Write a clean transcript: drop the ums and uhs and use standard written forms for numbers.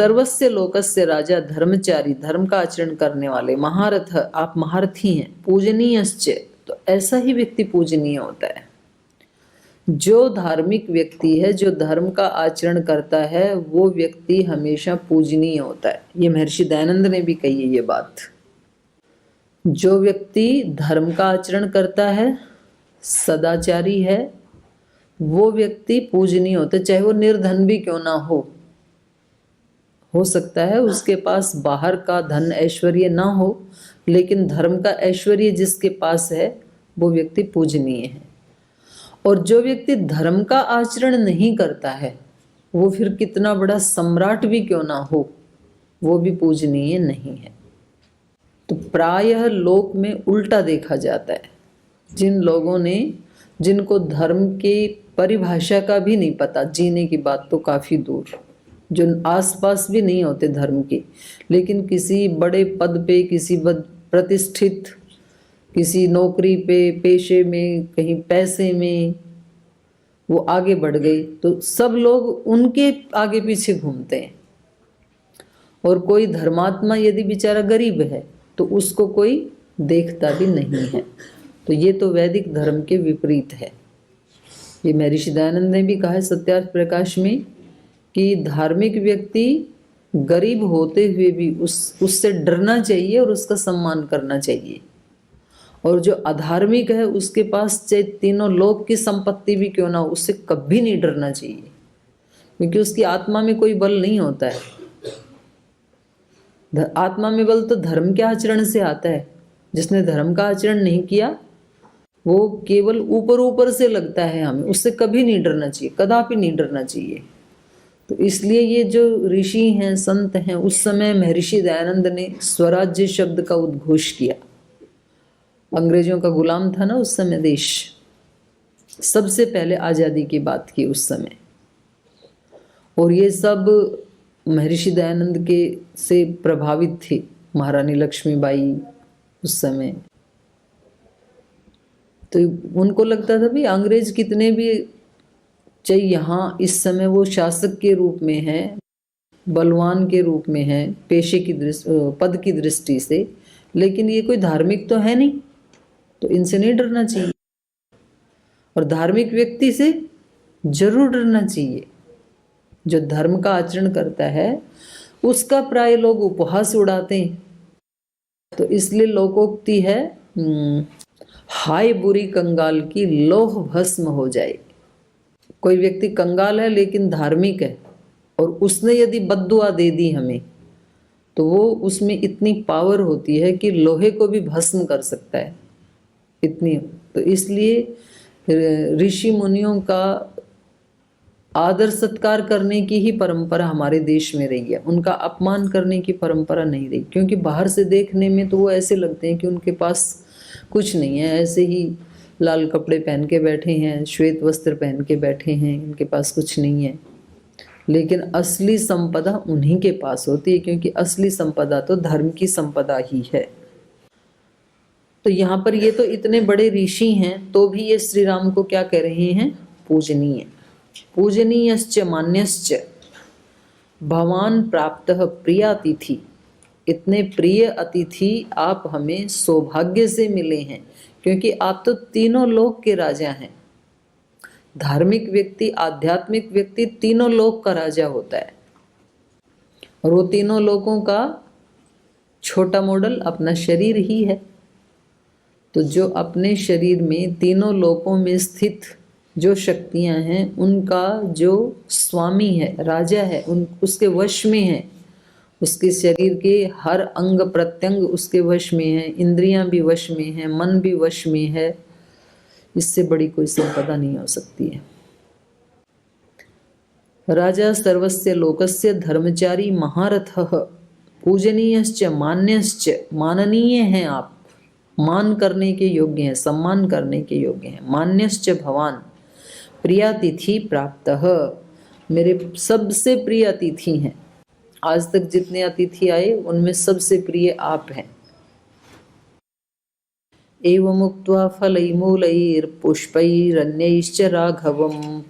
सर्वस्य लोकस्य राजा धर्मचारी, धर्म का आचरण करने वाले, महारथ, आप महारथी हैं, पूजनीयश्च, तो ऐसा ही व्यक्ति पूजनीय होता है। जो धार्मिक व्यक्ति है, जो धर्म का आचरण करता है, वो व्यक्ति हमेशा पूजनीय होता है। ये महर्षि दयानंद ने भी कही है ये बात। जो व्यक्ति धर्म का आचरण करता है, सदाचारी है, वो व्यक्ति पूजनीय होता है, चाहे वो निर्धन भी क्यों ना हो सकता है उसके पास बाहर का धन ऐश्वर्य ना हो, लेकिन धर्म का ऐश्वर्य जिसके पास है वो व्यक्ति पूजनीय है। और जो व्यक्ति धर्म का आचरण नहीं करता है, वो फिर कितना बड़ा सम्राट भी क्यों ना हो, वो भी पूजनीय नहीं है। तो प्रायः लोक में उल्टा देखा जाता है। जिन लोगों ने, जिनको धर्म की परिभाषा का भी नहीं पता, जीने की बात तो काफ़ी दूर, जो आसपास भी नहीं होते धर्म के, लेकिन किसी बड़े पद पे, किसी प्रतिष्ठित, किसी नौकरी पे, पेशे में, कहीं पैसे में वो आगे बढ़ गई, तो सब लोग उनके आगे पीछे घूमते हैं। और कोई धर्मात्मा यदि बेचारा गरीब है तो उसको कोई देखता भी नहीं है। तो ये तो वैदिक धर्म के विपरीत है। ये महर्षि दयानंद ने भी कहा है सत्यार्थ प्रकाश में कि धार्मिक व्यक्ति गरीब होते हुए भी उससे डरना चाहिए और उसका सम्मान करना चाहिए। और जो अधार्मिक है उसके पास चाहे तीनों लोक की संपत्ति भी क्यों ना हो, उससे कभी नहीं डरना चाहिए, क्योंकि उसकी आत्मा में कोई बल नहीं होता है। आत्मा में बल तो धर्म के आचरण से आता है। जिसने धर्म का आचरण नहीं किया वो केवल ऊपर ऊपर से लगता है हमें, उससे कभी नहीं डरना चाहिए, कदापि नहीं डरना चाहिए। तो इसलिए ये जो ऋषि हैं, संत हैं, उस समय महर्षि दयानंद ने स्वराज्य शब्द का उद्घोष किया। अंग्रेजों का गुलाम था ना उस समय देश, सबसे पहले आज़ादी की बात की उस समय। और ये सब महर्षि दयानंद के से प्रभावित थे। महारानी लक्ष्मीबाई उस समय, तो उनको लगता था भी अंग्रेज कितने भी, चाहे यहाँ इस समय वो शासक के रूप में है, बलवान के रूप में है, पेशे की पद की दृष्टि से, लेकिन ये कोई धार्मिक तो है नहीं, तो इनसे नहीं डरना चाहिए। और धार्मिक व्यक्ति से जरूर डरना चाहिए। जो धर्म का आचरण करता है उसका प्राय लोग उपहास उड़ाते हैं। तो इसलिए लोकोक्ति है, हाय बुरी कंगाल की लोह भस्म हो जाए। कोई व्यक्ति कंगाल है लेकिन धार्मिक है, और उसने यदि बद्दुआ दे दी हमें, तो वो उसमें इतनी पावर होती है कि लोहे को भी भस्म कर सकता है, इतनी। तो इसलिए ऋषि मुनियों का आदर सत्कार करने की ही परंपरा हमारे देश में रही है, उनका अपमान करने की परंपरा नहीं रही। क्योंकि बाहर से देखने में तो वो ऐसे लगते हैं कि उनके पास कुछ नहीं है, ऐसे ही लाल कपड़े पहन के बैठे हैं, श्वेत वस्त्र पहन के बैठे हैं, इनके पास कुछ नहीं है। लेकिन असली संपदा उन्हीं के पास होती है, क्योंकि असली संपदा तो धर्म की संपदा ही है। तो यहाँ पर ये तो इतने बड़े ऋषि हैं, तो भी ये श्री राम को क्या कह रहे हैं? पूजनीय। पूजनीयश्च मान्यश्च भवान प्राप्तः प्रियातिथि। इतने प्रिय अतिथि आप हमें सौभाग्य से मिले हैं, क्योंकि आप तो तीनों लोक के राजा हैं। धार्मिक व्यक्ति, आध्यात्मिक व्यक्ति तीनों लोक का राजा होता है, और वो तीनों लोकों का छोटा मॉडल अपना शरीर ही है। तो जो अपने शरीर में तीनों लोकों में स्थित जो शक्तियां हैं, उनका जो स्वामी है, राजा है, उसके वश में है। उसके शरीर के हर अंग प्रत्यंग उसके वश में है, इंद्रियां भी वश में है, मन भी वश में है। इससे बड़ी कोई संपदा नहीं हो सकती है। राजा सर्वस्य लोकस्य धर्मचारी महारथः पूजनीयश्च मान्यश्च। माननीय हैं आप, मान करने के योग्य हैं, सम्मान करने के योग्य हैं। मान्यश्च भवान प्रियातिथि प्राप्तः। मेरे सबसे प्रिय अतिथि हैं। आज तक जितने अतिथि आए उनमें सबसे प्रिय आप हैं। एवमुक्त्वा फलैर्मूलैर्पुष्पैरन्यैश्च राघवं